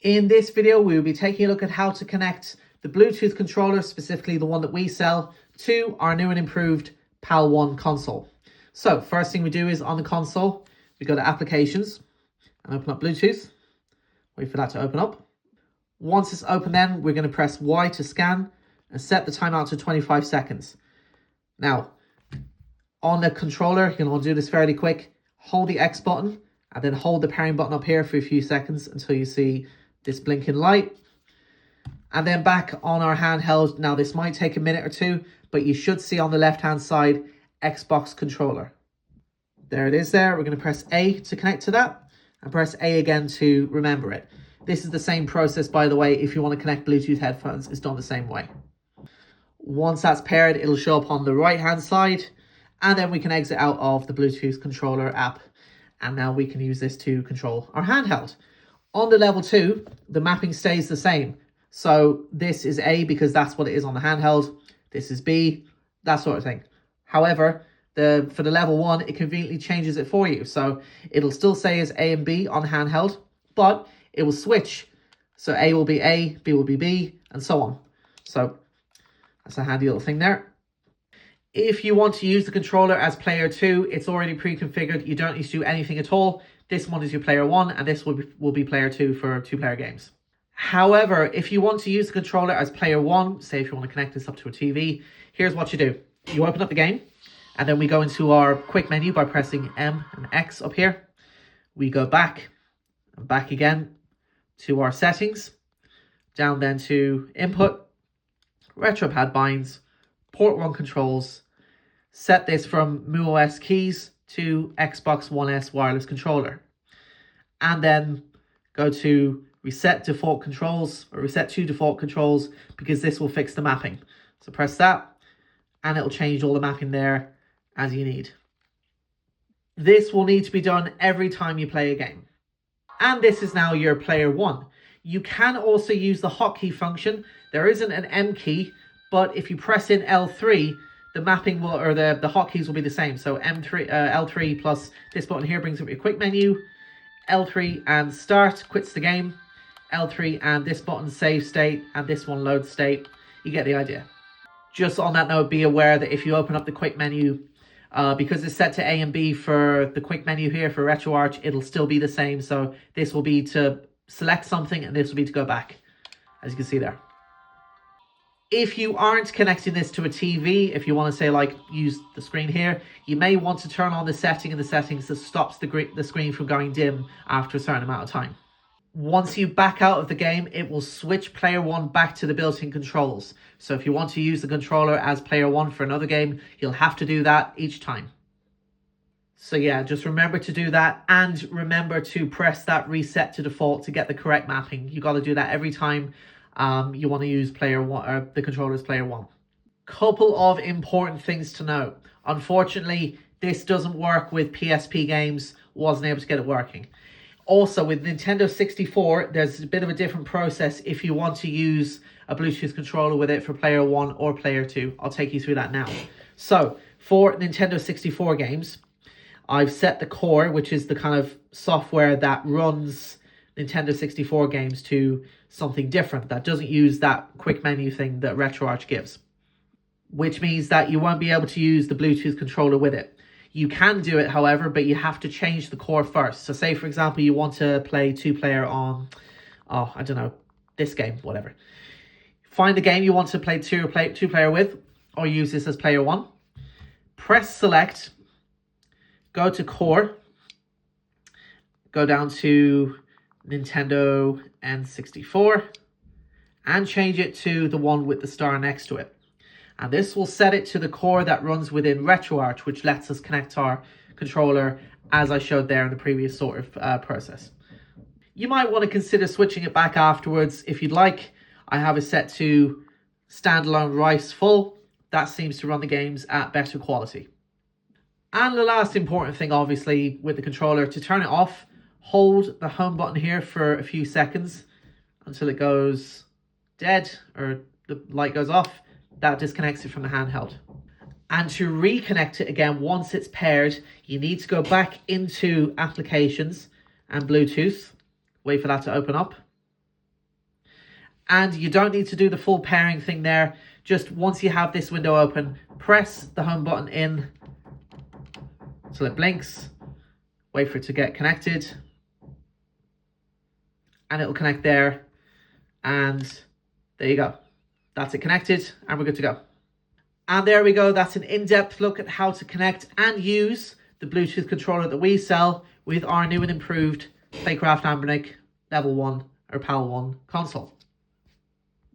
In this video, we will be taking a look at how to connect the Bluetooth controller, specifically the one that we sell, to our new and improved PAL 1 console. So first thing we do is on the console, we go to Applications and open up Bluetooth. Wait for that to open up. Once it's open, then we're going to press Y to scan and set the timeout to 25 seconds. Now, on the controller, you're going to want to do this fairly quick. Hold the X button and then hold the pairing button up here for a few seconds until you see this blinking light. And then back on our handheld, now this might take a minute or two, but you should see on the left-hand side, Xbox controller. There it is there. We're going to press A to connect to that and press A again to remember it. This is the same process, by the way, if you want to connect Bluetooth headphones, it's done the same way. Once that's paired, it'll show up on the right-hand side, and then we can exit out of the Bluetooth controller app. And now we can use this to control our handheld. On the level 2, the mapping stays the same. So this is A because that's what it is on the handheld. This is B, that sort of thing. However, for the level 1, it conveniently changes it for you. So it'll still say as A and B on handheld, but it will switch. So A will be A, B will be B, and so on. So that's a handy little thing there. If you want to use the controller as player 2, it's already pre-configured. You don't need to do anything at all. This one is your player 1, and this will be player 2 for 2-player games. However, if you want to use the controller as player 1, say if you want to connect this up to a TV, here's what you do. You open up the game, and then we go into our quick menu by pressing M and X up here. We go back and back again to our settings, down then to input, RetroPad binds, port 1 controls, set this from MuOS keys to Xbox One S wireless controller. And then go to reset default controls or reset to default controls because this will fix the mapping. So press that and it'll change all the mapping there as you need. This will need to be done every time you play a game. And this is now your player 1. You can also use the hotkey function. There isn't an M key, but if you press in L3, the mapping will, or the hotkeys will be the same. So L3 plus this button here brings up your quick menu. L3 and start quits the game. L3 and this button save state, and this one load state. You get the idea. Just on that note, be aware that if you open up the quick menu, because it's set to A and B for the quick menu here for RetroArch, it'll still be the same. So this will be to select something and this will be to go back, as you can see there. If you aren't connecting this to a TV, if you want to say like use the screen here, you may want to turn on the setting in the settings that stops the screen from going dim after a certain amount of time. Once you back out of the game, it will switch player 1 back to the built-in controls. So if you want to use the controller as player 1 for another game, you'll have to do that each time. So yeah, just remember to do that and remember to press that reset to default to get the correct mapping. You got to do that every time you want to use player 1 or the controller as player 1. Couple of important things to note. Unfortunately, this doesn't work with PSP games. Wasn't able to get it working. Also, with Nintendo 64, there's a bit of a different process if you want to use a Bluetooth controller with it for player 1 or player 2. I'll take you through that now. So, for Nintendo 64 games, I've set the core, which is the kind of software that runs Nintendo 64 games, to something different that doesn't use that quick menu thing that RetroArch gives. Which means that you won't be able to use the Bluetooth controller with it. You can do it, however, but you have to change the core first. So say, for example, you want to play 2-player on, I don't know, this game, whatever. Find the game you want to play 2-player with, or use this as player 1. Press select, go to core, go down to Nintendo N64, and change it to the one with the star next to it. And this will set it to the core that runs within RetroArch, which lets us connect our controller as I showed there in the previous sort of process. You might want to consider switching it back afterwards if you'd like. I have it set to standalone Rice full. That seems to run the games at better quality. And the last important thing, obviously, with the controller, to turn it off, hold the home button here for a few seconds until it goes dead or the light goes off. That disconnects it from the handheld. And to reconnect it again, once it's paired, you need to go back into Applications and Bluetooth. Wait for that to open up. And you don't need to do the full pairing thing there. Just once you have this window open, press the home button in till it blinks. Wait for it to get connected. And it'll connect there. And there you go. That's it connected and we're good to go. And there we go. That's an in-depth look at how to connect and use the Bluetooth controller that we sell with our new and improved Playcraft Anbernic Level 1 or PAL 1 console.